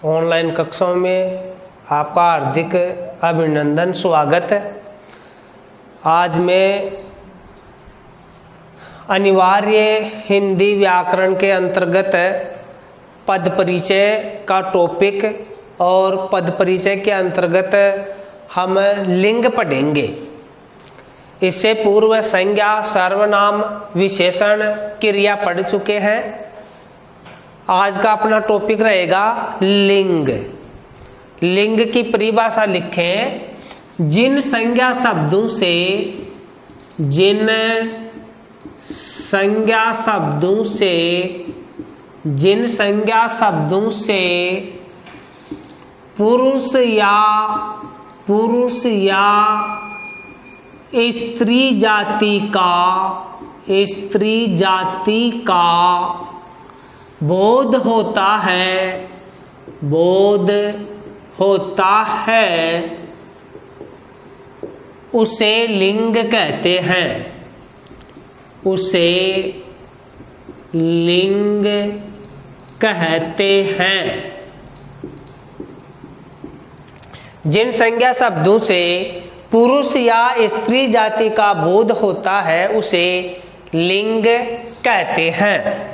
Online कक्षाओं में आपका हार्दिक अभिनंदन, स्वागत है। आज मैं अनिवार्य हिंदी व्याकरण के अंतर्गत पद परिचय का टॉपिक और पद परिचय के अंतर्गत हम लिंग पढ़ेंगे। इससे पूर्व संज्ञा, सर्वनाम, विशेषण, क्रिया पढ़ चुके हैं। आज का अपना टॉपिक रहेगा लिंग। लिंग की परिभाषा लिखें। जिन संज्ञा शब्दों से पुरुष या स्त्री जाति का बोध होता है उसे लिंग कहते हैं। जिन संज्ञा शब्दों से पुरुष या स्त्री जाति का बोध होता है उसे लिंग कहते हैं।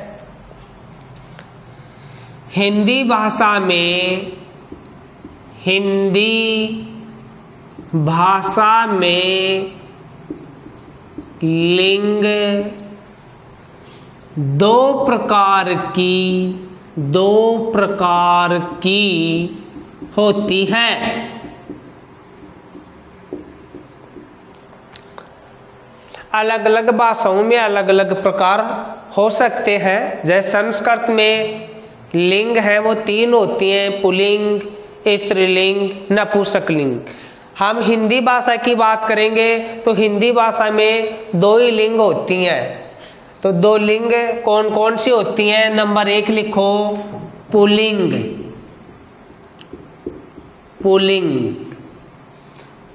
हिंदी भाषा में लिंग दो प्रकार की होती है। अलग अलग भाषाओं में अलग अलग प्रकार हो सकते हैं। जैसे संस्कृत में लिंग है वो 3 होती हैं, पुल्लिंग, स्त्रीलिंग, नपुंसकलिंग। हम हिंदी भाषा की बात करेंगे तो हिंदी भाषा में 2 ही लिंग होती हैं। तो 2 लिंग कौन कौन सी होती हैं? नंबर 1 लिखो, पुल्लिंग,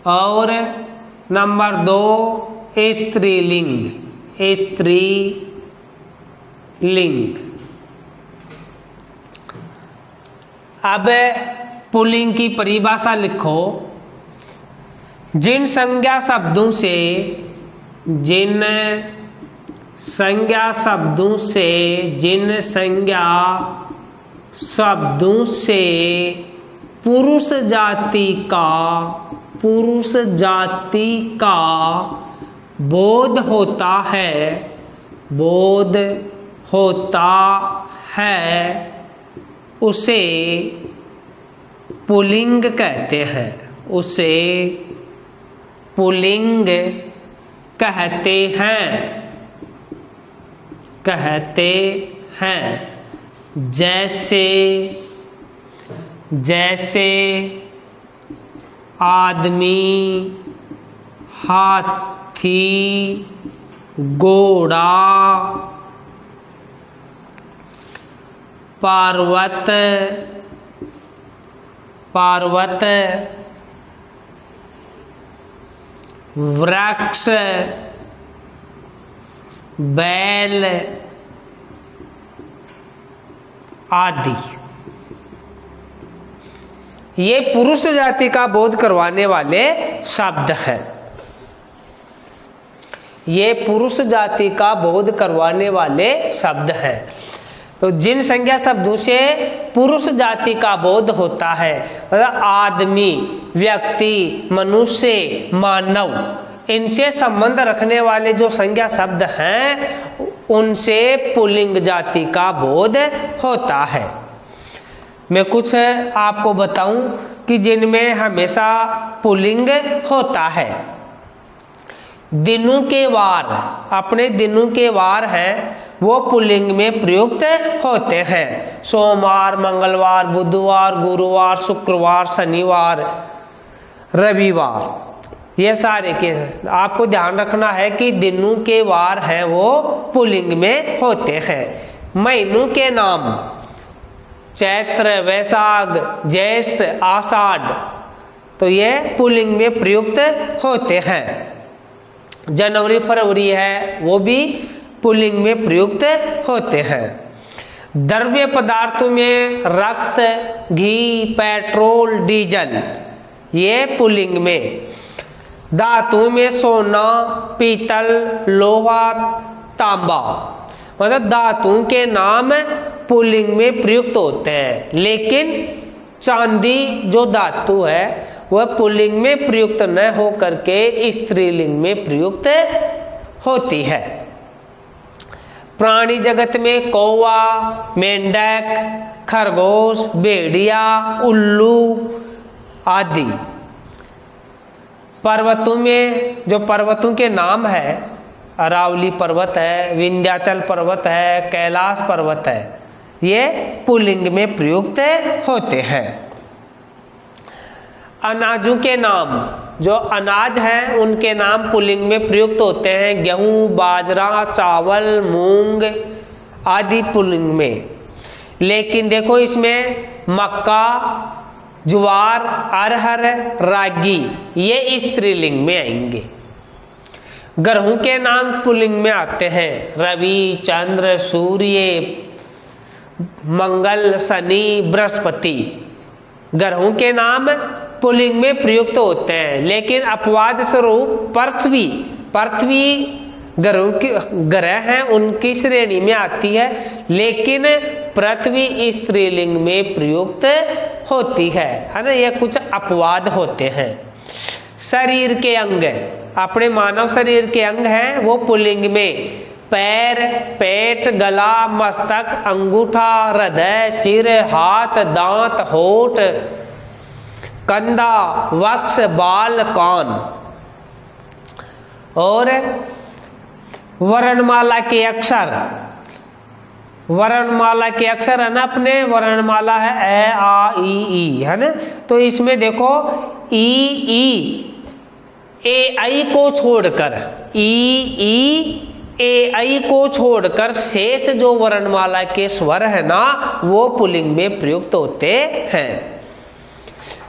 और नंबर 2 स्त्रीलिंग। अब पुल्लिंग की परिभाषा लिखो। जिन संज्ञा शब्दों से पुरुष जाति का बोध होता है उसे पुल्लिंग कहते हैं। जैसे आदमी, हाथी, घोड़ा, पर्वत, वृक्ष, बैल आदि। ये पुरुष जाति का बोध करवाने वाले शब्द हैं। तो जिन संज्ञा शब्दों से पुरुष जाति का बोध होता है, मतलब आदमी, व्यक्ति, मनुष्य, मानव, इनसे संबंध रखने वाले जो संज्ञा शब्द हैं उनसे पुल्लिंग जाति का बोध होता है। मैं कुछ आपको बताऊं कि जिनमें हमेशा पुल्लिंग होता है। दिनों के वार, अपने दिनों के वार हैं वो पुल्लिंग में प्रयुक्त होते हैं। सोमवार, मंगलवार, बुधवार, गुरुवार, शुक्रवार, शनिवार, रविवार, ये सारे के आपको ध्यान रखना है कि दिनों के वार हैं वो पुल्लिंग में होते हैं। महीनों के नाम चैत्र, वैशाख, ज्येष्ठ, आषाढ़, तो ये पुल्लिंग में प्रयुक्त होते हैं। जनवरी, फरवरी है वो भी पुल्लिंग में प्रयुक्त होते हैं। द्रव्य पदार्थों में रक्त, घी, पेट्रोल, डीजल, ये पुल्लिंग में। धातु में सोना, पीतल, लोहा, तांबा, मतलब धातुओं के नाम पुल्लिंग में प्रयुक्त होते हैं, लेकिन चांदी जो धातु है वह पुल्लिंग में प्रयुक्त न हो करके स्त्रीलिंग में प्रयुक्त होती है। प्राणी जगत में कौवा, मेंढक, खरगोश, भेड़िया, उल्लू आदि। पर्वतों में जो पर्वतों के नाम है, अरावली पर्वत है, विंध्याचल पर्वत है, कैलाश पर्वत है, ये पुल्लिंग में प्रयुक्त होते हैं। अनाजों के नाम, जो अनाज हैं उनके नाम पुल्लिंग में प्रयुक्त होते हैं। गेहूं, बाजरा, चावल, मूंग आदि पुल्लिंग में। लेकिन देखो इसमें मक्का, ज्वार, अरहर, रागी ये स्त्रीलिंग में आएंगे। ग्रहों के नाम पुल्लिंग में आते हैं। रवि, चंद्र, सूर्य, मंगल, शनि, बृहस्पति। ग्रहों के नाम पुल्लिंग में प्रयुक्त होते हैं, लेकिन अपवाद स्वरूप पृथ्वी ग्रह हैं उनकी श्रेणी में आती है, लेकिन पृथ्वी स्त्रीलिंग में प्रयुक्त होती है ना। ये कुछ अपवाद होते हैं। शरीर के अंग, अपने मानव शरीर के अंग हैं वो पुल्लिंग में पैर, पेट, गला, मस्तक, अंगूठा, हृदय, सिर, हाथ, दांत, होठ, कंधा, वक्ष, बाल, कान। और वर्णमाला के अक्षर, वर्णमाला के अक्षर है ना, अपने वर्णमाला है ए, आ, ई, है ना। तो इसमें देखो ई, ए, आई को छोड़कर, ए, आई को छोड़कर शेष जो वर्णमाला के स्वर है ना वो पुल्लिंग में प्रयुक्त होते हैं।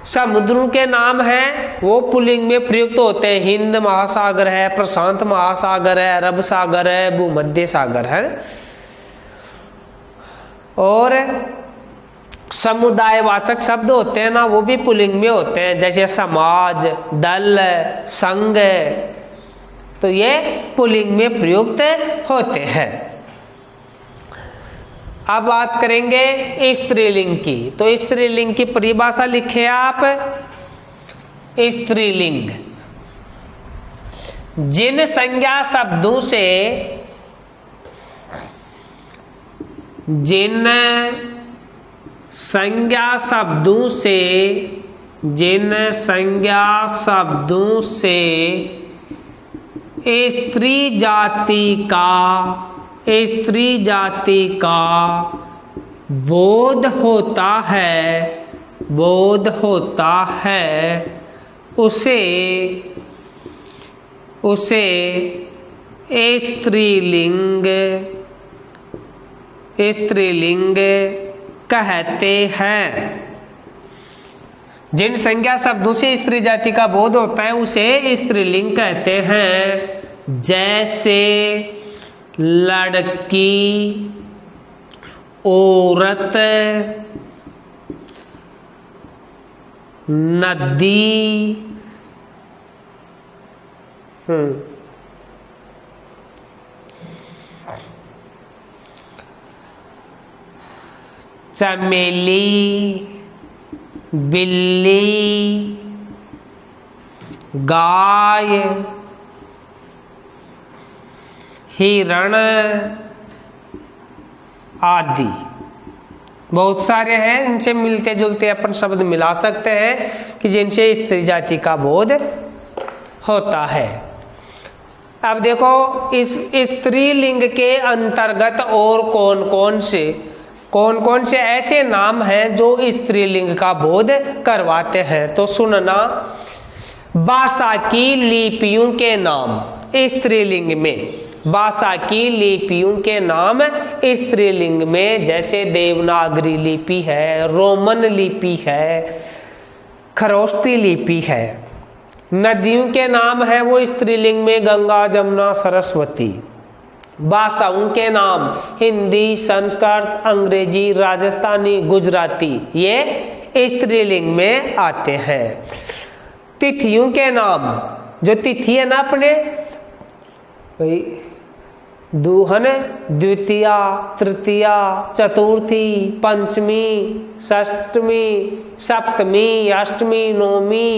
समुद्रों के नाम हैं वो पुल्लिंग में प्रयुक्त होते हैं। हिंद महासागर है, प्रशांत महासागर है, अरब सागर है, भूमध्य सागर है। और समुदायवाचक शब्द होते हैं ना वो भी पुल्लिंग में होते हैं, जैसे समाज, दल, संघ, तो ये पुल्लिंग में प्रयुक्त होते हैं। अब बात करेंगे स्त्रीलिंग की। तो स्त्रीलिंग की परिभाषा लिखे आप। स्त्रीलिंग जिन संज्ञा शब्दों से, जिन संज्ञा शब्दों से, जिन संज्ञा शब्दों से स्त्री जाति का बोध होता है, उसे स्त्रीलिंग कहते हैं। जिन संज्ञा शब्दों से स्त्री जाति का बोध होता है उसे स्त्रीलिंग कहते हैं। जैसे लड़की, औरत, नदी, चमेली, बिल्ली, गाय, हिरण आदि बहुत सारे हैं। इनसे मिलते जुलते अपन शब्द मिला सकते हैं कि जिनसे स्त्री जाति का बोध होता है। अब देखो इस स्त्रीलिंग के अंतर्गत और कौन कौन से ऐसे नाम हैं जो स्त्रीलिंग का बोध करवाते हैं, तो सुनना। भाषा की लिपियों के नाम स्त्रीलिंग में, भाषा की लिपियों के नाम स्त्रीलिंग में, जैसे देवनागरी लिपि है, रोमन लिपि है, खरोष्टी लिपि है। नदियों के नाम है वो स्त्रीलिंग में गंगा, जमुना, सरस्वती, भाषाओं के नाम हिंदी, संस्कृत, अंग्रेजी, राजस्थानी, गुजराती, ये स्त्रीलिंग में आते हैं। तिथियों के नाम, जो तिथि है ना अपने भाई, दूहन, द्वितीया, तृतीया, चतुर्थी, पंचमी, षष्टमी, सप्तमी, अष्टमी, नवमी,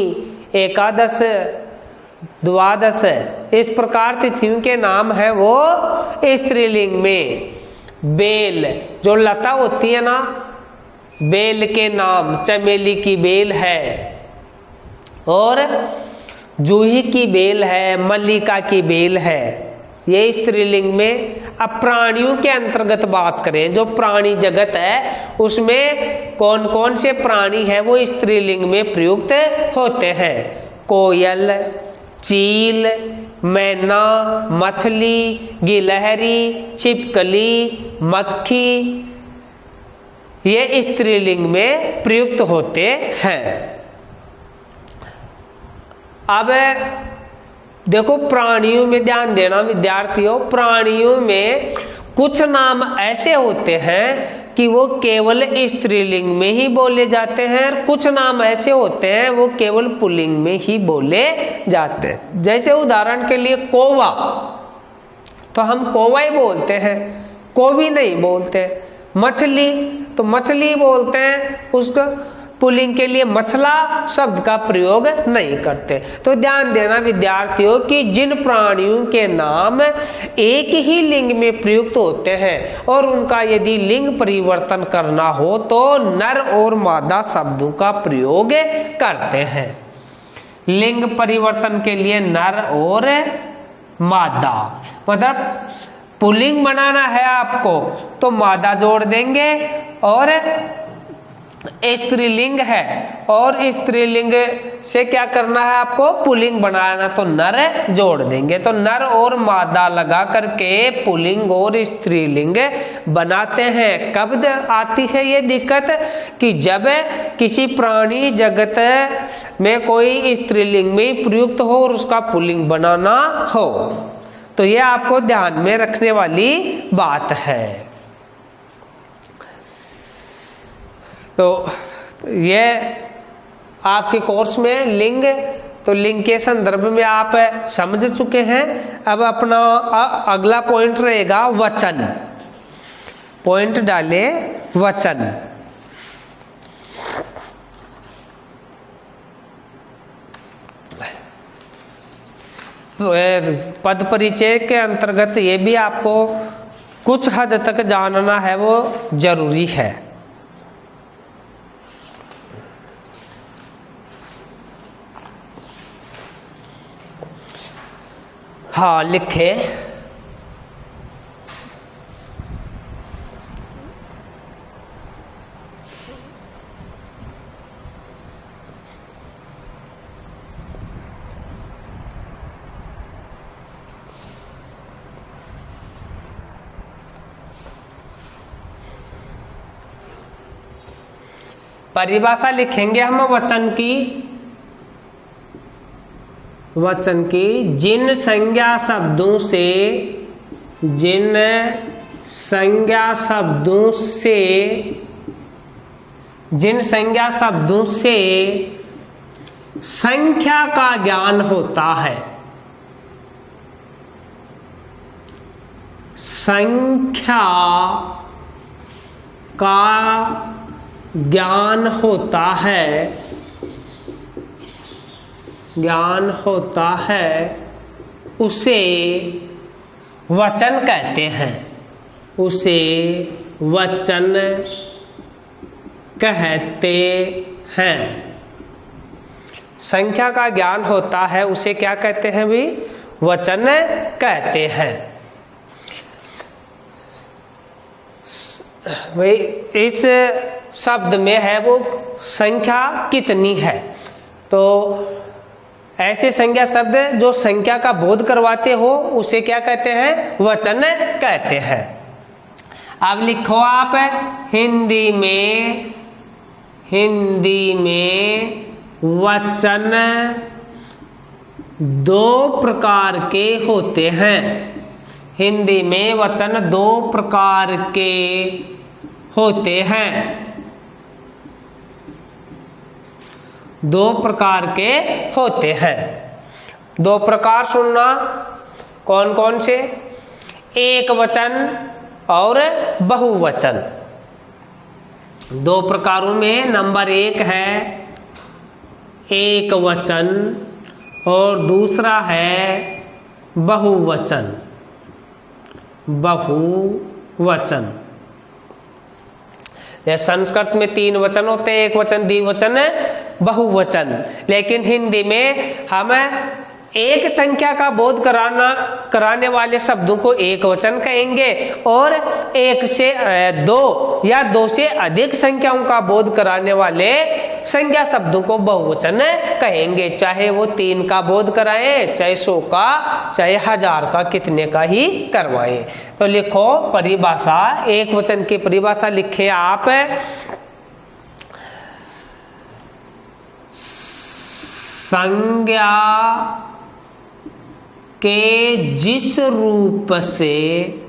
एकादश, द्वादश, इस प्रकार तिथियों के नाम है वो स्त्रीलिंग में। बेल, जो लता होती है ना, बेल के नाम चमेली की बेल है, और जूही की बेल है, मल्लिका की बेल है, ये स्त्रीलिंग में। अब प्राणियों के अंतर्गत बात करें, जो प्राणी जगत है उसमें कौन कौन से प्राणी है वो स्त्रीलिंग में प्रयुक्त होते हैं। कोयल, चील, मैना, मछली, गिलहरी, छिपकली, मक्खी, ये स्त्रीलिंग में प्रयुक्त होते हैं। अब देखो, प्राणियों में ध्यान देना विद्यार्थियों, प्राणियों में कुछ नाम ऐसे होते हैं कि वो केवल स्त्रीलिंग में ही बोले जाते हैं, कुछ नाम ऐसे होते हैं वो केवल पुल्लिंग में ही बोले जाते हैं। जैसे उदाहरण के लिए कौवा, तो हम कौवा ही बोलते हैं, कोवी नहीं बोलते। मछली, तो मछली बोलते हैं, उसका पुल्लिंग के लिए मछला शब्द का प्रयोग नहीं करते। तो ध्यान देना विद्यार्थियों कि जिन प्राणियों के नाम एक ही लिंग में प्रयुक्त होते हैं और उनका यदि लिंग परिवर्तन करना हो तो नर और मादा शब्दों का प्रयोग करते हैं। लिंग परिवर्तन के लिए नर और मादा, मतलब पुल्लिंग बनाना है आपको तो मादा जोड़ देंगे, और स्त्रीलिंग है और स्त्रीलिंग से क्या करना है आपको, पुल्लिंग बनाना, तो नर जोड़ देंगे। तो नर और मादा लगा करके पुल्लिंग और स्त्रीलिंग बनाते हैं। कब आती है ये दिक्कत, कि जब किसी प्राणी जगत में कोई स्त्रीलिंग में प्रयुक्त हो और उसका पुल्लिंग बनाना हो। तो ये आपको ध्यान में रखने वाली बात है। तो ये आपके कोर्स में लिंग, तो लिंग के संदर्भ में आप समझ चुके हैं। अब अपना अगला पॉइंट रहेगा वचन। पॉइंट डाले वचन। पद परिचय के अंतर्गत ये भी आपको कुछ हद तक जानना है, वो जरूरी है। हाँ, लिखे परिभाषा लिखेंगे हम वचन की। वचन की, जिन संज्ञा शब्दों से, जिन संज्ञा शब्दों से, जिन संज्ञा शब्दों से संख्या का ज्ञान होता है, संख्या का ज्ञान होता है, ज्ञान होता है, उसे वचन कहते हैं, उसे वचन कहते हैं। संख्या का ज्ञान होता है उसे क्या कहते हैं भी, वचन कहते हैं। भाई इस शब्द में है वो संख्या कितनी है, तो ऐसे संज्ञा शब्द जो संख्या का बोध करवाते हो उसे क्या कहते हैं, वचन कहते हैं। अब लिखो आप हिंदी में, हिंदी में वचन दो प्रकार के होते हैं। हिंदी में वचन दो प्रकार के होते हैं। दो प्रकार के होते हैं। दो प्रकार सुनना, कौन कौन से? एक वचन और बहुवचन। दो प्रकारों में नंबर एक है एक वचन और दूसरा है बहुवचन। बहुवचन संस्कृत में 3 वचन होते हैं, एक वचन, द्विवचन, बहुवचन। लेकिन हिंदी में हम एक संख्या का बोध कराने वाले शब्दों को एक वचन कहेंगे और एक से दो या दो से अधिक संख्याओं का बोध कराने वाले संज्ञा शब्दों को बहुवचन कहेंगे। चाहे वो 3 का बोध कराएं, चाहे 100 का, चाहे 1000 का, कितने का ही करवाएं। तो लिखो परिभाषा, एक वचन की परिभाषा लिखे आप। संज्ञा के जिस रूप से,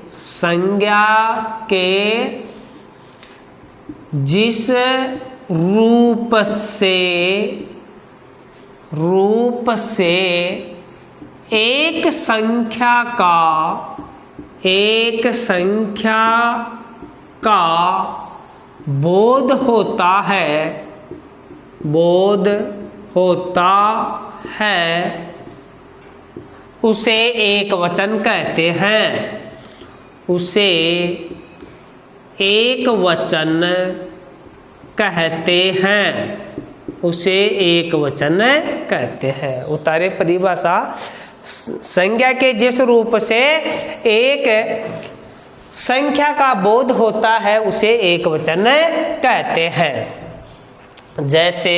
संज्ञा के जिस रूप से एक संख्या का बोध होता है, उसे एक वचन कहते हैं। उसे एक वचन कहते हैं। उसे एक वचन कहते हैं। उतारे परिभाषा, संज्ञा के जिस रूप से एक संख्या का बोध होता है उसे एक वचन कहते हैं। जैसे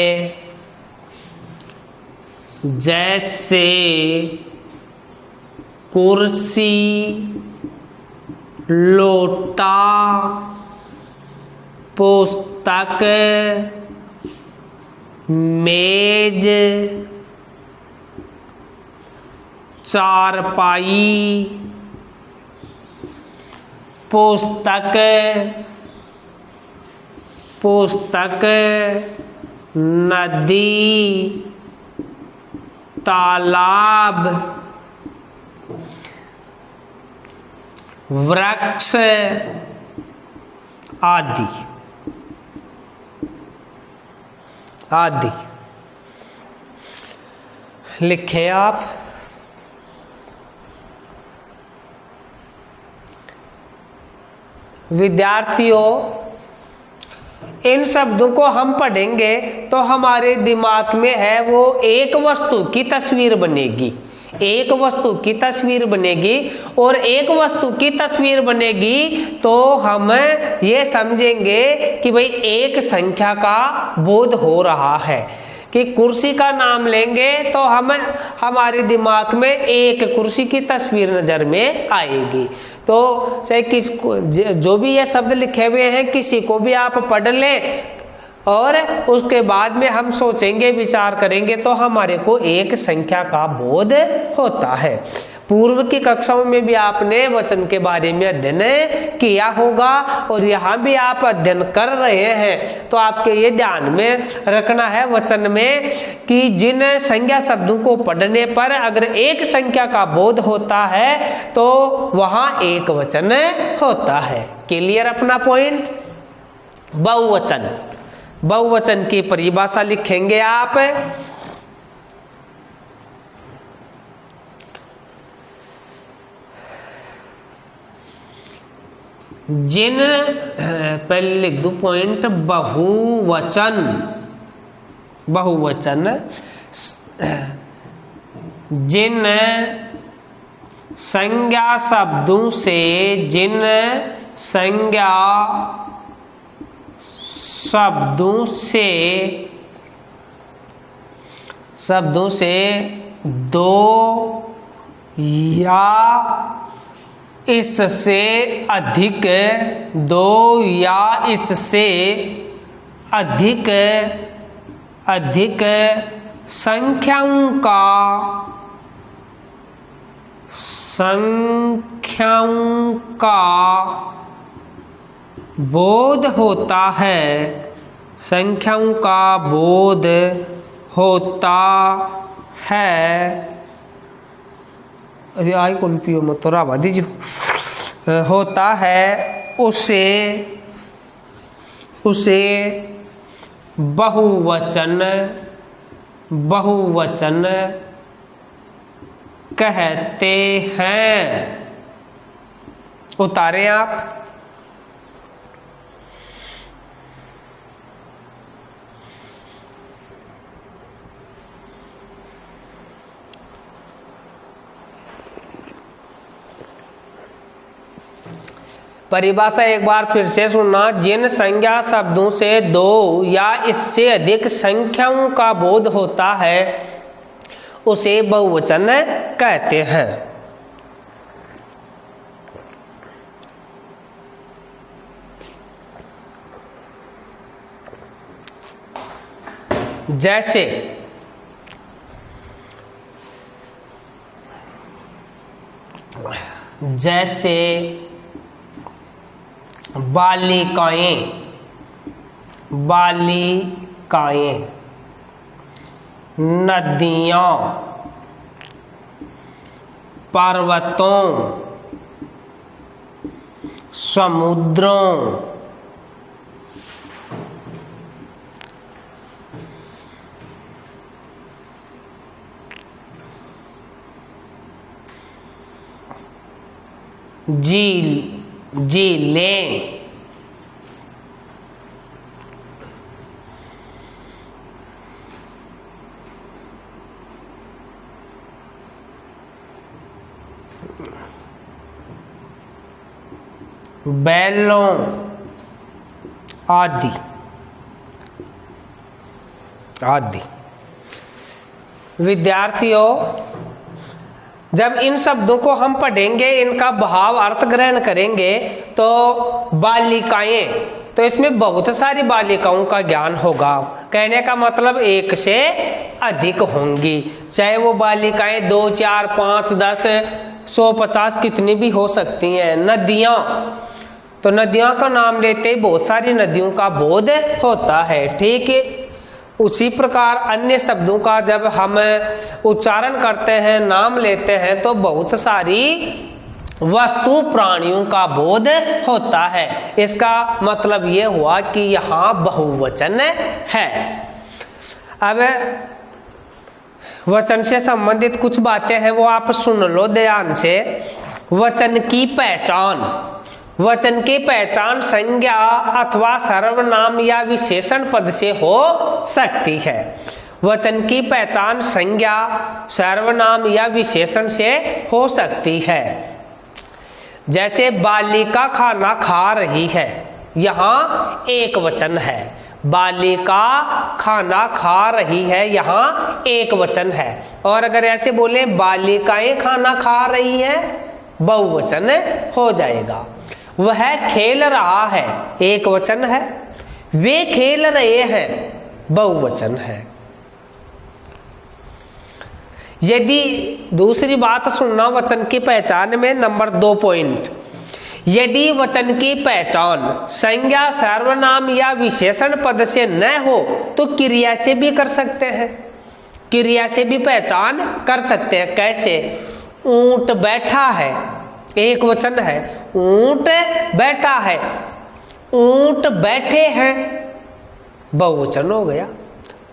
कुर्सी, लोटा, पुस्तक, मेज, चारपाई, पुस्तक, नदी, तालाब, वृक्ष आदि आदि लिखें आप। विद्यार्थियों, इन शब्दों को हम पढ़ेंगे तो हमारे दिमाग में है वो एक वस्तु की तस्वीर बनेगी। एक वस्तु की तस्वीर बनेगी और एक वस्तु की तस्वीर बनेगी तो हम ये समझेंगे कि भाई एक संख्या का बोध हो रहा है। कि कुर्सी का नाम लेंगे तो हमारे दिमाग में एक कुर्सी की तस्वीर नजर में आएगी। तो चाहे जो भी ये शब्द लिखे हुए हैं किसी को भी आप पढ़ लें और उसके बाद में हम सोचेंगे, विचार करेंगे तो हमारे को एक संख्या का बोध होता है। पूर्व की कक्षाओं में भी आपने वचन के बारे में अध्ययन किया होगा और यहाँ भी आप अध्ययन कर रहे हैं। तो आपके ये ध्यान में रखना है वचन में कि जिन संज्ञा शब्दों को पढ़ने पर अगर एक संख्या का बोध होता है तो वहाँ एक वचन होता है। क्लियर अपना पॉइंट? बहुवचन, बहुवचन की परिभाषा लिखेंगे आप। जिन, पहले लिख दो पॉइंट, बहुवचन, बहुवचन जिन संज्ञा शब्दों से, जिन संज्ञा शब्दों से दो या इससे अधिक, दो या इससे अधिक संख्याओं का बोध होता है, संख्याओं का बोध होता है। अरे आई कौन पियो मत तो रावा दीजिए। होता है उसे बहुवचन कहते हैं। उतारें आप। परिभाषा एक बार फिर से सुनना। जिन संज्ञा शब्दों से दो या इससे अधिक संख्याओं का बोध होता है उसे बहुवचन कहते हैं। जैसे बालिकाएं, नदियाँ, पर्वतों, समुद्रों, झीलें, बैलों आदि। विद्यार्थियों, जब इन शब्दों को हम पढ़ेंगे, इनका भाव अर्थ ग्रहण करेंगे तो बालिकाएं, तो इसमें बहुत सारी बालिकाओं का ज्ञान होगा। कहने का मतलब एक से अधिक होंगी, चाहे वो बालिकाएं 2, 4, 5, 10, 150 कितनी भी हो सकती हैं। नदियाँ, तो नदियों का नाम लेते ही बहुत सारी नदियों का बोध होता है। ठीक है, उसी प्रकार अन्य शब्दों का जब हम उच्चारण करते हैं, नाम लेते हैं, तो बहुत सारी वस्तु प्राणियों का बोध होता है। इसका मतलब ये हुआ कि यहाँ बहुवचन है। अब वचन से संबंधित कुछ बातें हैं, वो आप सुन लो ध्यान से। वचन की पहचान संज्ञा अथवा सर्वनाम या विशेषण पद से हो सकती है। वचन की पहचान संज्ञा, सर्वनाम या विशेषण से हो सकती है। जैसे बालिका खाना खा रही है, यहाँ एक वचन है। बालिका खाना खा रही है, यहाँ एक वचन है। और अगर ऐसे बोले बालिकाएं खाना खा रही है, बहुवचन हो जाएगा। वह खेल रहा है, एक वचन है। वे खेल रहे हैं, बहुवचन है। यदि दूसरी बात सुनना वचन की पहचान में, नंबर 2 पॉइंट। यदि वचन की पहचान संज्ञा, सर्वनाम या विशेषण पद से न हो तो क्रिया से भी कर सकते हैं। क्रिया से भी पहचान कर सकते हैं। कैसे? ऊंट बैठा है, एक वचन है। ऊंट बैठा है, ऊंट बैठे हैं, बहुवचन हो गया।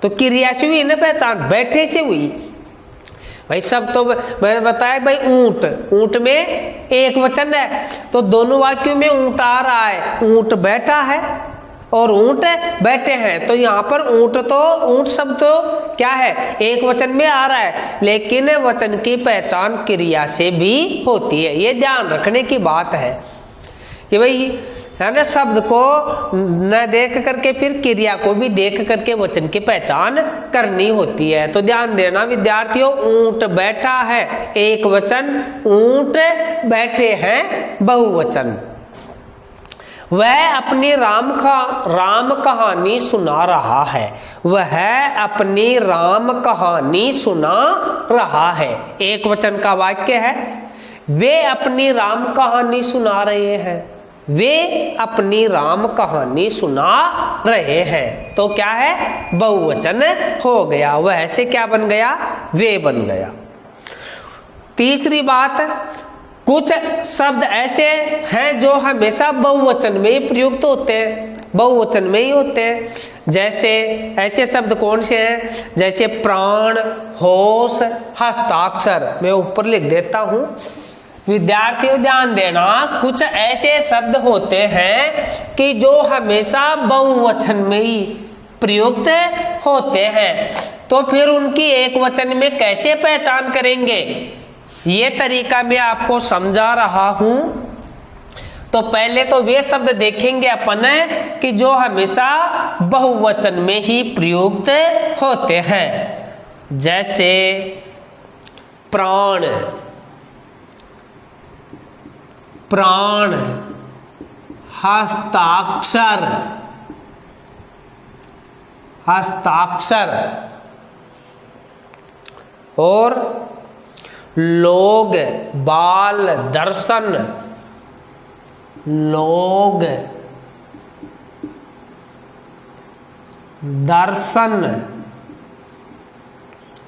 तो क्रिया से हुई ना पहचान, बैठे से हुई। भाई सब तो मैंने बताया भाई, ऊंट में एक वचन है, तो दोनों वाक्यों में ऊंट आ रहा है। ऊंट बैठा है और ऊंट बैठे हैं, तो यहाँ पर ऊंट शब्द तो क्या है, एक वचन में आ रहा है। लेकिन वचन की पहचान क्रिया से भी होती है। ये ध्यान रखने की बात है कि भाई है ना, शब्द को न देख करके फिर क्रिया को भी देख करके वचन की पहचान करनी होती है। तो ध्यान देना विद्यार्थियों, ऊंट बैठा है, एक वचन। ऊंट बैठे हैं, बहुवचन। वह अपनी राम कहानी सुना रहा है, वह अपनी राम कहानी सुना रहा है, एक वचन का वाक्य है। वे अपनी राम कहानी सुना रहे हैं, वे अपनी राम कहानी सुना रहे हैं। तो क्या है, बहुवचन हो गया, वह से क्या बन गया, वे बन गया। तीसरी बात, कुछ शब्द ऐसे हैं जो हमेशा बहुवचन में ही प्रयुक्त होते हैं, बहुवचन में ही होते हैं। जैसे ऐसे शब्द कौन से हैं, जैसे प्राण, होश, हस्ताक्षर। मैं ऊपर लिख देता हूं, विद्यार्थियों ध्यान देना, कुछ ऐसे शब्द होते हैं कि जो हमेशा बहुवचन में ही प्रयुक्त होते हैं। तो फिर उनकी एक वचन में कैसे पहचान करेंगे, ये तरीका मैं आपको समझा रहा हूं। तो पहले तो वे शब्द देखेंगे अपन कि जो हमेशा बहुवचन में ही प्रयुक्त होते हैं। जैसे प्राण, प्राण, हस्ताक्षर, हस्ताक्षर, और लोग, बाल दर्शन, लोग दर्शन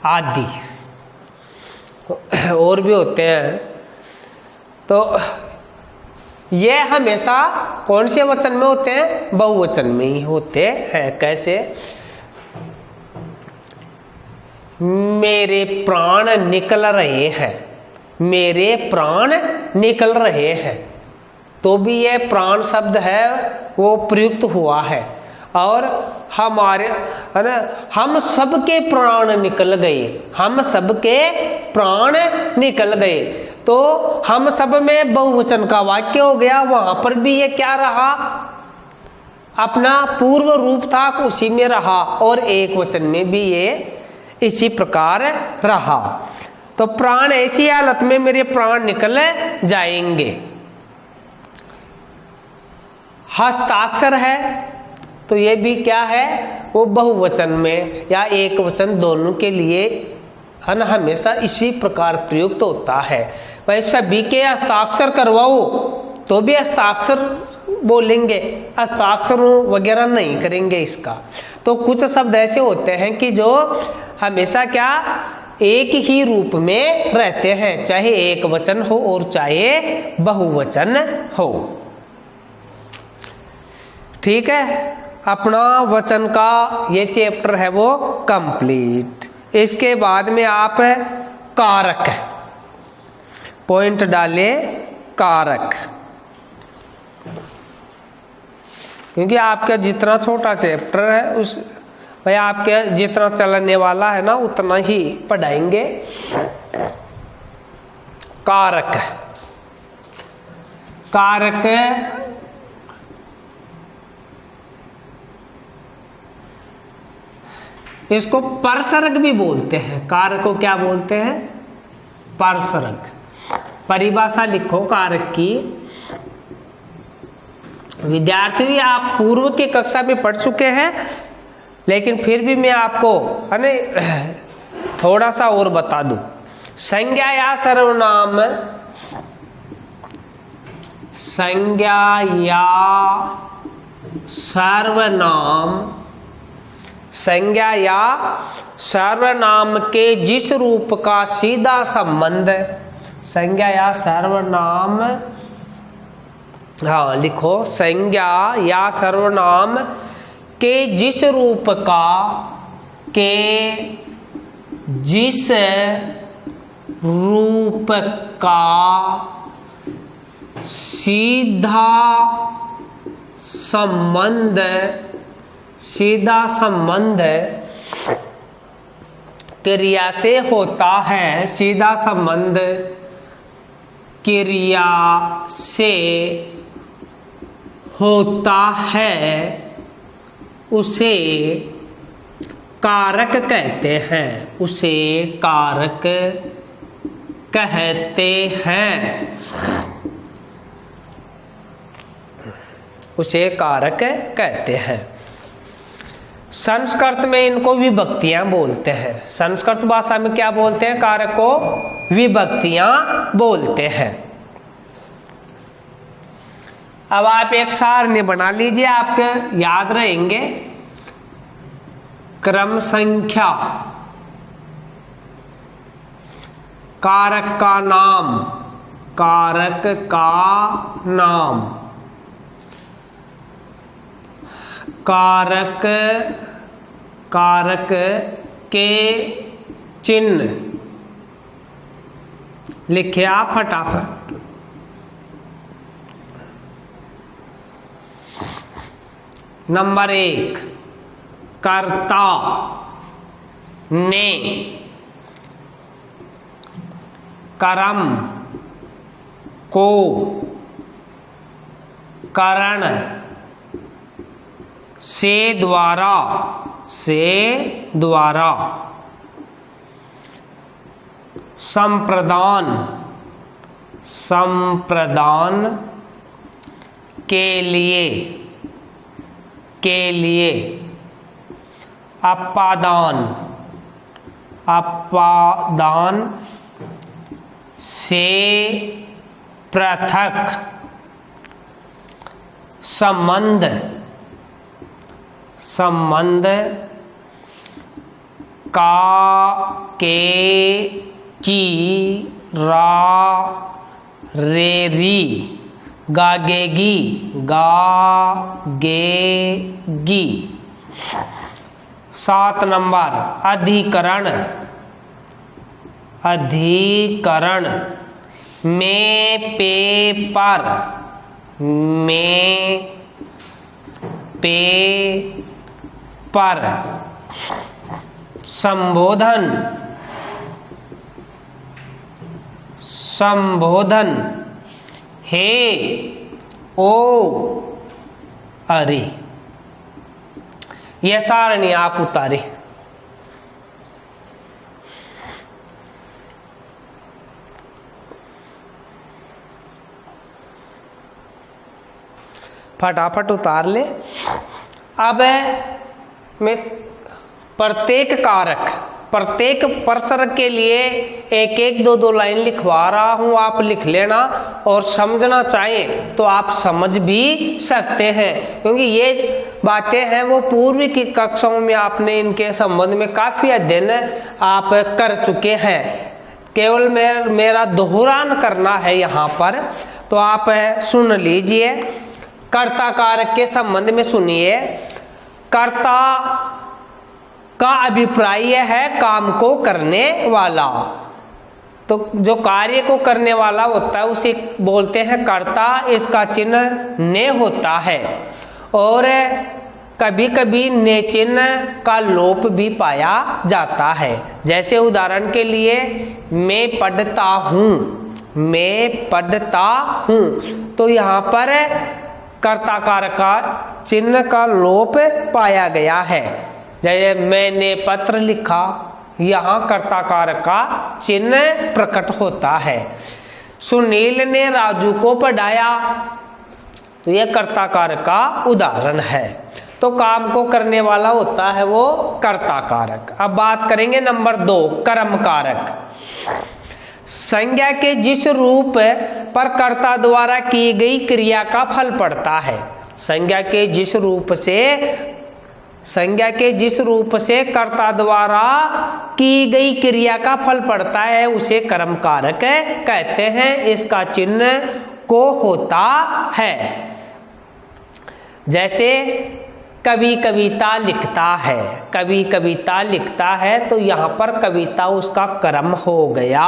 आदि और भी होते हैं। तो ये हमेशा कौन से वचन में होते हैं, बहुवचन में ही होते हैं। कैसे, मेरे प्राण निकल रहे हैं, मेरे प्राण निकल रहे हैं, तो भी ये प्राण शब्द है वो प्रयुक्त हुआ है। और हमारे, है ना, हम सबके प्राण निकल गए, हम सबके प्राण निकल गए, तो हम सब में बहुवचन का वाक्य हो गया। वहां पर भी ये क्या रहा, अपना पूर्व रूप था उसी में रहा, और एक वचन में भी ये इसी प्रकार रहा। तो प्राण, ऐसी हालत में मेरे प्राण निकल जाएंगे। हस्ताक्षर है तो ये भी क्या है, वो बहुवचन में या एक वचन दोनों के लिए है ना, हमेशा इसी प्रकार प्रयुक्त होता है। भाई सभी के हस्ताक्षर करवाओ तो भी हस्ताक्षर बोलेंगे, हस्ताक्षर वगैरह नहीं करेंगे इसका। तो कुछ शब्द ऐसे होते हैं कि जो हमेशा क्या, एक ही रूप में रहते हैं, चाहे एक वचन हो और चाहे बहुवचन हो। ठीक है, अपना वचन का ये चैप्टर है वो कंप्लीट। इसके बाद में आप कारक पॉइंट डाले, कारक, क्योंकि आपका जितना छोटा चैप्टर है उस भाई आपके जितना चलने वाला है ना उतना ही पढ़ाएंगे। कारक, कारक इसको परसर्ग भी बोलते हैं। कारक को क्या बोलते हैं, परसर्ग। परिभाषा लिखो कारक की। विद्यार्थी आप पूर्व की कक्षा में पढ़ चुके हैं, लेकिन फिर भी मैं आपको थोड़ा सा और बता दूं। संज्ञा या सर्वनाम, संज्ञा या सर्वनाम, संज्ञा या सर्वनाम के जिस रूप का सीधा संबंध, संज्ञा या सर्वनाम, हाँ लिखो, संज्ञा या सर्वनाम के जिस रूप का, के जिस रूप का सीधा संबंध, सीधा संबंध क्रिया से होता है, सीधा संबंध क्रिया से होता है, उसे कारक कहते हैं, उसे कारक कहते हैं, उसे कारक कहते हैं। संस्कृत में इनको विभक्तियां बोलते हैं। संस्कृत भाषा में क्या बोलते हैं कारक को, विभक्तियां बोलते हैं। अब आप एक सारणी बना लीजिए, आपके याद रहेंगे। क्रम संख्या, कारक का नाम, कारक का नाम, कारक, कारक के चिन्ह लिखे आप फटाफट। नंबर 1, कर्ता, ने, कर्म, को, करण, से द्वारा, से द्वारा, संप्रदान, संप्रदान, के लिए, के लिए, अपादान, अपादान, से पृथक, संबंध, संबंध, का, के, की, रा, रेरी, गागेगी, गा, गे, गी। 7 नंबर, अधिकरण, अधिकरण, में, पे, पर, में, पे, पर, संबोधन, संबोधन, हे, ओ, अरे। यह सारणी आप उतारे। फटाफट उतार ले। अब मैं प्रत्येक कारक, प्रत्येक प्रसर्ग के लिए एक एक दो दो लाइन लिखवा रहा हूं, आप लिख लेना और समझना चाहें तो आप समझ भी सकते हैं, क्योंकि ये बातें हैं वो पूर्व की कक्षाओं में आपने इनके संबंध में काफी अध्ययन आप कर चुके हैं। केवल मेरा दोहरान करना है यहाँ पर, तो आप सुन लीजिए। कर्ता कारक के संबंध में सुनिए। कर्ता का अभिप्राय है काम को करने वाला, तो जो कार्य को करने वाला होता है उसे बोलते हैं कर्ता। इसका चिन्ह ने होता है और कभी कभी ने चिन्ह का लोप भी पाया जाता है। जैसे उदाहरण के लिए मैं पढ़ता हूँ, मैं पढ़ता हूँ, तो यहाँ पर कर्ता कारक का चिन्ह का लोप पाया गया है। जैसे मैंने पत्र लिखा, यहाँ कर्ता कारक का चिन्ह प्रकट होता है। सुनील ने राजू को पढ़ाया, तो यह कर्ता कारक का उदाहरण है। तो काम को करने वाला होता है वो कर्ता कारक। अब बात करेंगे नंबर 2, कर्म कारक। संज्ञा के जिस रूप पर कर्ता द्वारा की गई क्रिया का फल पड़ता है, संज्ञा के जिस रूप से कर्ता द्वारा की गई क्रिया का फल पड़ता है उसे कर्म कारक कहते हैं। इसका चिन्ह को होता है। जैसे कवि कविता लिखता है, कवि कविता लिखता है, तो यहाँ पर कविता उसका कर्म हो गया।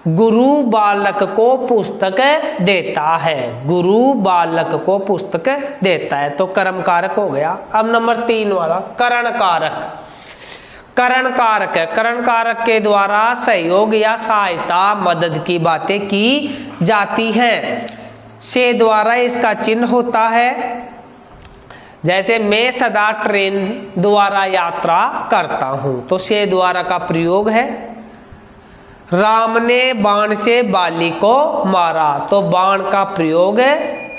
गुरु बालक को पुस्तक देता है, गुरु बालक को पुस्तक देता है, तो कर्म कारक हो गया। अब नंबर 3 वाला करण कारक। करण कारक, करण कारक के द्वारा सहयोग या सहायता मदद की बातें की जाती हैं। से द्वारा इसका चिन्ह होता है। जैसे मैं सदा ट्रेन द्वारा यात्रा करता हूं, तो से द्वारा का प्रयोग है। राम ने बाण से बाली को मारा, तो बाण का प्रयोग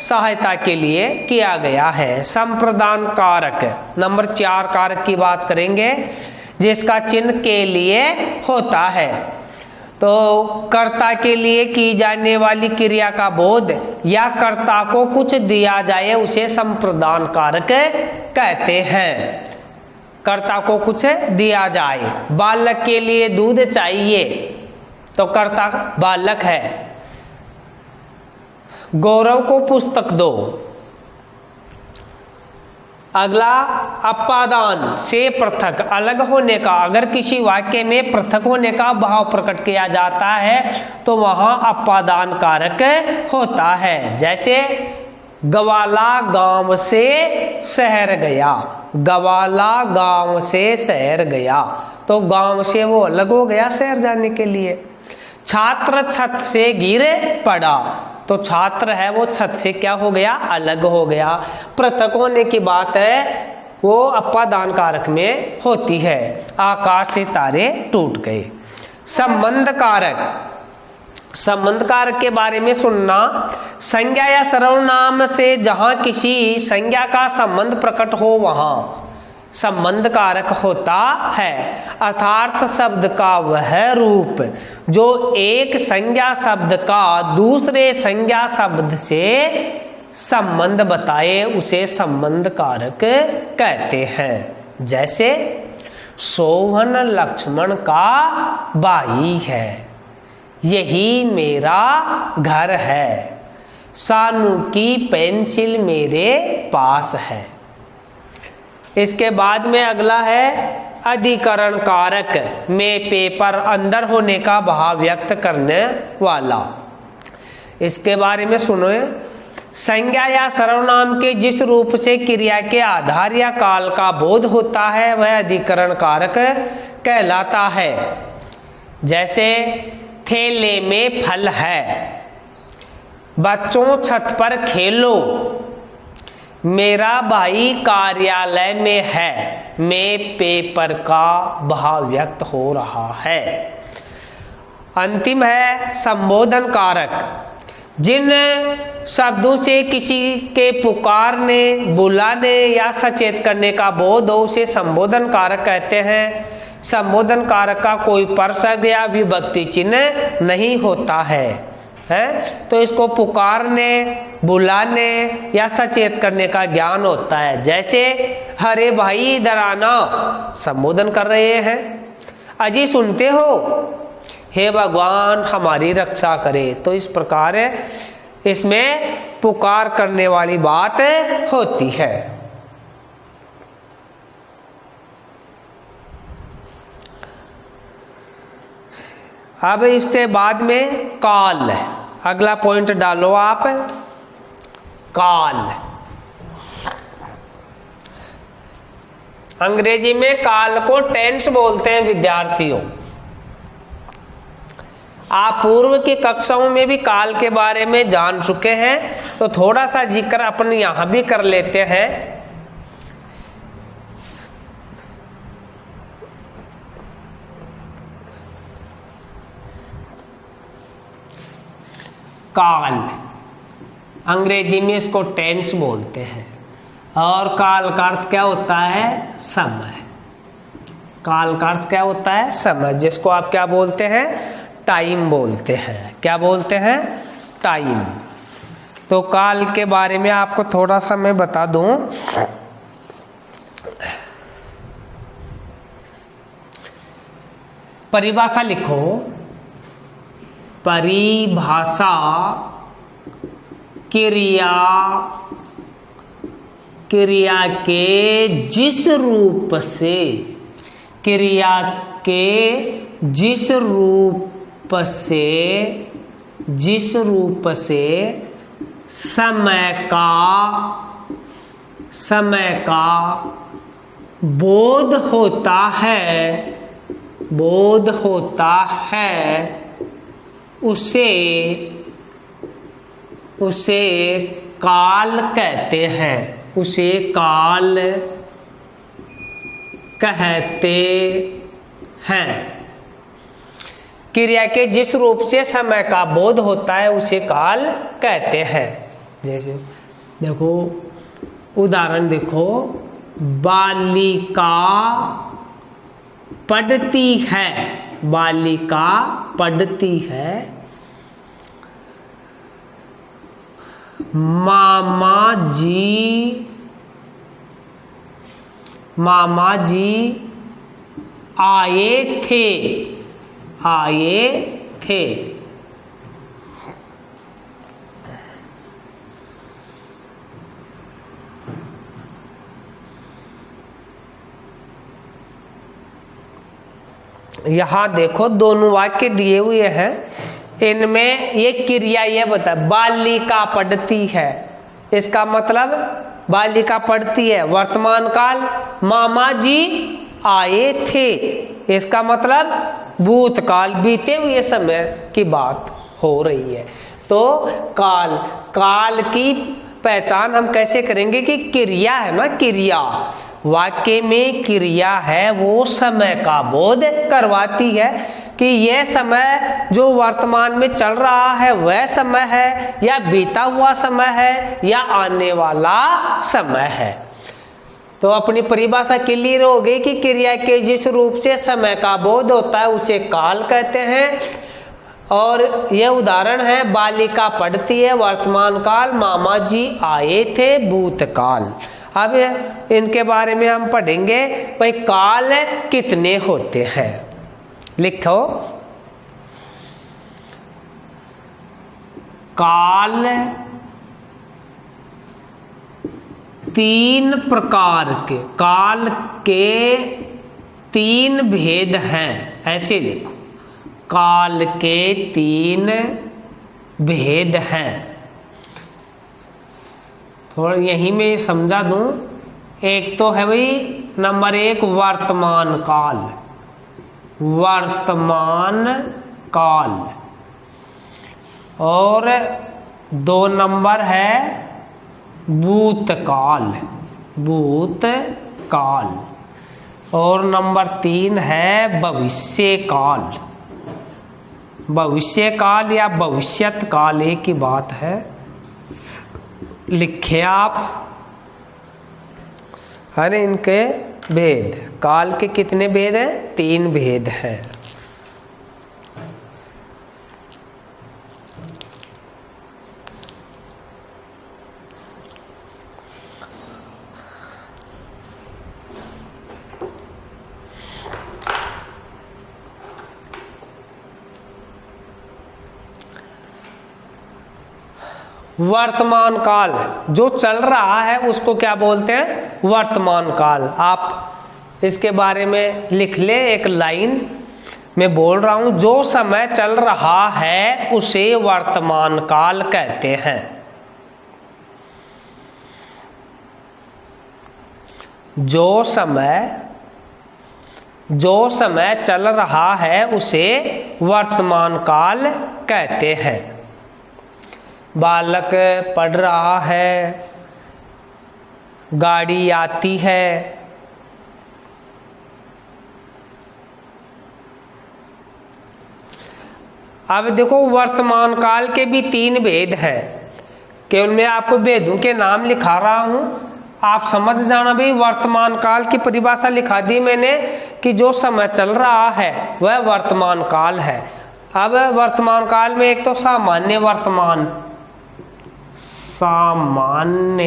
सहायता के लिए किया गया है। संप्रदान कारक, नंबर 4 कारक की बात करेंगे जिसका चिन्ह के लिए होता है। तो कर्ता के लिए की जाने वाली क्रिया का बोध या कर्ता को कुछ दिया जाए उसे संप्रदान कारक कहते हैं। कर्ता को कुछ दिया जाए, बालक के लिए दूध चाहिए तो कर्ता बालक है। गौरव को पुस्तक दो। अगला अपादान से पृथक अलग होने का, अगर किसी वाक्य में पृथक होने का भाव प्रकट किया जाता है तो वहां अपादान कारक होता है। जैसे गवाला गांव से शहर गया, गवाला गांव से शहर गया, तो गांव से वो अलग हो गया शहर जाने के लिए। छात्र छत से गिर पड़ा, तो छात्र है वो छत से क्या हो गया, अलग हो गया। पृथक होने की बात है वो अपादान कारक में होती है। आकाश से तारे टूट गए। संबंध कारक, संबंध कारक के बारे में सुनना। संज्ञा या सर्वनाम से जहां किसी संज्ञा का संबंध प्रकट हो वहां संबंध कारक होता है, अर्थात शब्द का वह रूप जो एक संज्ञा शब्द का दूसरे संज्ञा शब्द से संबंध बताए उसे संबंध कारक कहते हैं। जैसे शोभन लक्ष्मण का भाई है, यही मेरा घर है, सानू की पेंसिल मेरे पास है। इसके बाद में अगला है अधिकरण कारक, में पेपर अंदर होने का भाव व्यक्त करने वाला। इसके बारे में सुनो। संज्ञा या सर्वनाम के जिस रूप से क्रिया के आधार या काल का बोध होता है वह अधिकरण कारक कहलाता है। जैसे थैले में फल है, बच्चों छत पर खेलो, मेरा भाई कार्यालय में है, में पेपर का भाव व्यक्त हो रहा है। अंतिम है संबोधन कारक, जिन शब्दों से किसी के पुकारने, बुलाने या सचेत करने का बोध हो उसे संबोधन कारक कहते हैं। संबोधन कारक का कोई परसद या विभक्ति चिन्ह नहीं होता है, तो इसको पुकारने, बुलाने या सचेत करने का ज्ञान होता है। जैसे अरे भाई इधर आना, संबोधन कर रहे हैं। अजी सुनते हो, हे भगवान हमारी रक्षा करे, तो इस प्रकार इसमें पुकार करने वाली बात होती है। अब इसके बाद में काल, अगला पॉइंट डालो आप। काल, अंग्रेजी में काल को टेंस बोलते हैं विद्यार्थियों। आप पूर्व की कक्षाओं में भी काल के बारे में जान चुके हैं, तो थोड़ा सा जिक्र अपन यहां भी कर लेते हैं। काल, अंग्रेजी में इसको टेंस बोलते हैं, और काल का अर्थ क्या होता है, समय। काल का अर्थ क्या होता है, समय, जिसको आप क्या बोलते हैं, टाइम बोलते हैं। क्या बोलते हैं, टाइम। तो काल के बारे में आपको थोड़ा सा मैं बता दूं। परिभाषा लिखो। परिभाषा क्रिया के जिस रूप से, क्रिया के जिस रूप से समय का बोध होता है उसे काल कहते हैं। उसे काल कहते हैं। क्रिया के जिस रूप से समय का बोध होता है उसे काल कहते हैं। जैसे देखो उदाहरण देखो, बालिका पढ़ती है, बालिका पढ़ती है, मामा जी आए थे। यहां देखो दोनों वाक्य दिए हुए हैं, इनमें ये क्रिया ये बता, बालिका पढ़ती है, इसका मतलब बालिका पढ़ती है वर्तमान काल, मामा जी आए थे, इसका मतलब भूतकाल बीते हुए समय की बात हो रही है। तो काल की पहचान हम कैसे करेंगे कि क्रिया है ना, क्रिया वाक्य में क्रिया है, वो समय का बोध करवाती है कि यह समय जो वर्तमान में चल रहा है वह समय है, या बीता हुआ समय है, या आने वाला समय है। तो अपनी परिभाषा क्लियर हो गई कि क्रिया के जिस रूप से समय का बोध होता है उसे काल कहते हैं। और यह उदाहरण है, बालिका पढ़ती है वर्तमान काल, मामा जी आए थे भूतकाल। अब इनके बारे में हम पढ़ेंगे, भाई काल कितने होते हैं। लिखो, काल तीन प्रकार के, काल के तीन भेद हैं, ऐसे लिखो, काल के तीन भेद हैं। थोड़ा यहीं में समझा दूं, एक तो है भाई नंबर 1 वर्तमान काल, वर्तमान काल, और 2 नंबर है भूतकाल, भूतकाल, और नंबर 3 है भविष्यकाल, भविष्यकाल या भविष्यत काल, एक ही बात है। लिखे आप, अरे इनके भेद, काल के कितने भेद हैं? 3 भेद हैं। वर्तमान काल जो चल रहा है उसको क्या बोलते हैं? वर्तमान काल। आप इसके बारे में लिख ले, एक लाइन में बोल रहा हूं, जो समय चल रहा है उसे वर्तमान काल कहते हैं। जो समय चल रहा है उसे वर्तमान काल कहते हैं। बालक पढ़ रहा है, गाड़ी आती है, अब देखो वर्तमान काल के भी 3 भेद हैं। केवल मैं आपको भेदों के नाम लिखा रहा हूं, आप समझ जाना भाई। वर्तमान काल की परिभाषा लिखा दी मैंने कि जो समय चल रहा है वह वर्तमान काल है। अब वर्तमान काल में एक तो सामान्य वर्तमान, सामान्य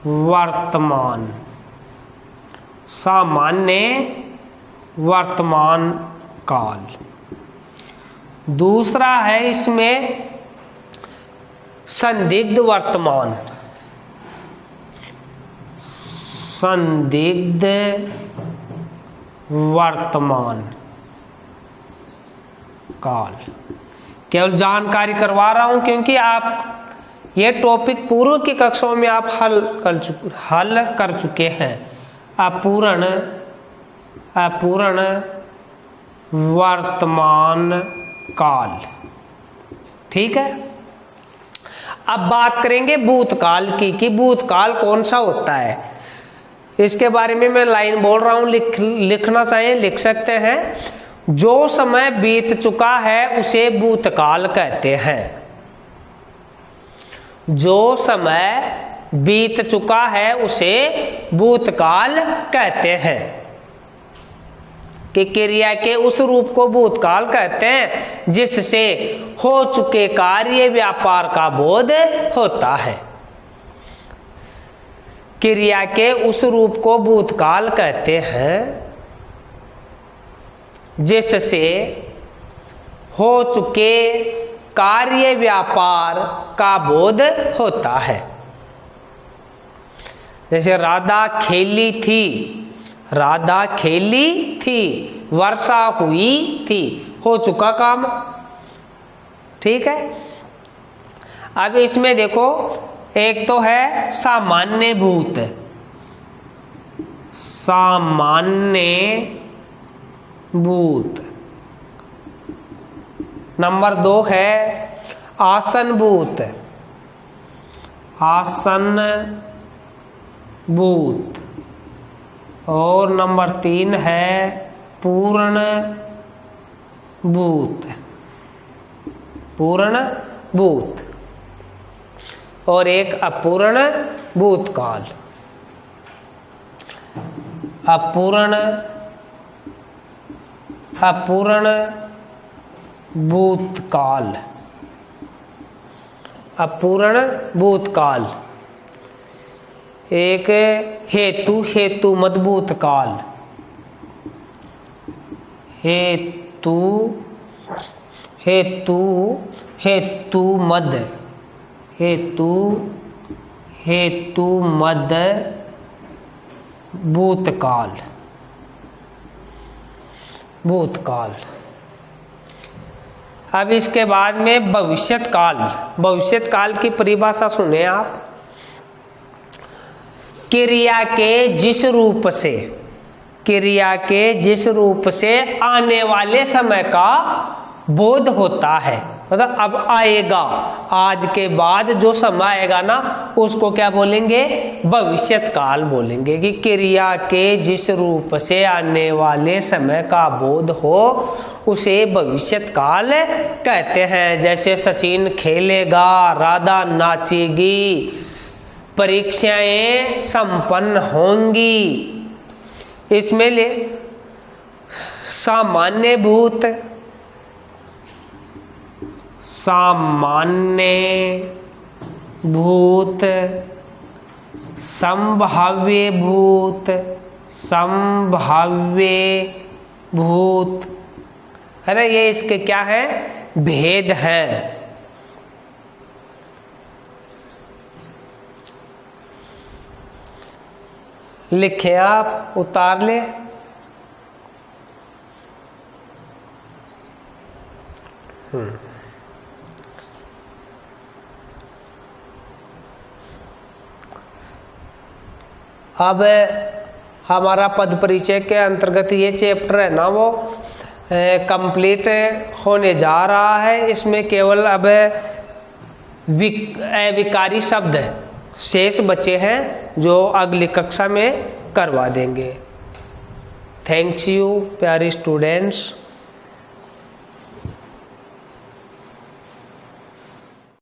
वर्तमान, सामान्य वर्तमान काल। दूसरा है इसमें संदिग्ध वर्तमान, संदिग्ध वर्तमान काल। केवल जानकारी करवा रहा हूं क्योंकि आप ये टॉपिक पूर्व की कक्षाओं में आप हल कर चुके हैं। अपूर्ण वर्तमान काल, ठीक है। अब बात करेंगे भूतकाल की कि भूतकाल कौन सा होता है। इसके बारे में मैं लाइन बोल रहा हूं, लिखना चाहिए, लिख सकते हैं। जो समय बीत चुका है उसे भूतकाल कहते हैं। जो समय बीत चुका है उसे भूतकाल कहते हैं, कि क्रिया के उस रूप को भूतकाल कहते हैं जिससे हो चुके कार्य व्यापार का बोध होता है। क्रिया के उस रूप को भूतकाल कहते हैं जिससे हो चुके कार्य व्यापार का बोध होता है। जैसे राधा खेली थी, राधा खेली थी, वर्षा हुई थी, हो चुका काम, ठीक है। अब इसमें देखो, एक तो है सामान्य भूत, सामान्य भूत। नंबर 2 है आसन भूत, आसन भूत। और नंबर 3 है पूर्ण भूत, पूर्ण भूत। और एक अपूर्ण भूतकाल, अपूर्ण भूतकाल, अपूर्ण भूतकाल। एक हेतु मद भूतकाल, हेतु मद भूतकाल। अब इसके बाद में भविष्यत काल। भविष्यत काल की परिभाषा सुने आप। क्रिया के जिस रूप से आने वाले समय का बोध होता है, मतलब अब आएगा, आज के बाद जो समय आएगा ना उसको क्या बोलेंगे, भविष्यत काल बोलेंगे। कि क्रिया के जिस रूप से आने वाले समय का बोध हो उसे भविष्यत काल कहते हैं। जैसे सचिन खेलेगा, राधा नाचेगी, परीक्षाएं संपन्न होंगी। इसमें ले सामान्य भूत, सामान्य भूत, संभाव्य भूत, संभाव्य भूत है ना। ये इसके क्या है, भेद है। लिखे आप, उतार ले। अब हमारा पद परिचय के अंतर्गत ये चैप्टर है ना वो कंप्लीट होने जा रहा है। इसमें केवल अब विकारी शब्द शेष बचे हैं जो अगली कक्षा में करवा देंगे। थैंक्स यू प्यारे स्टूडेंट्स।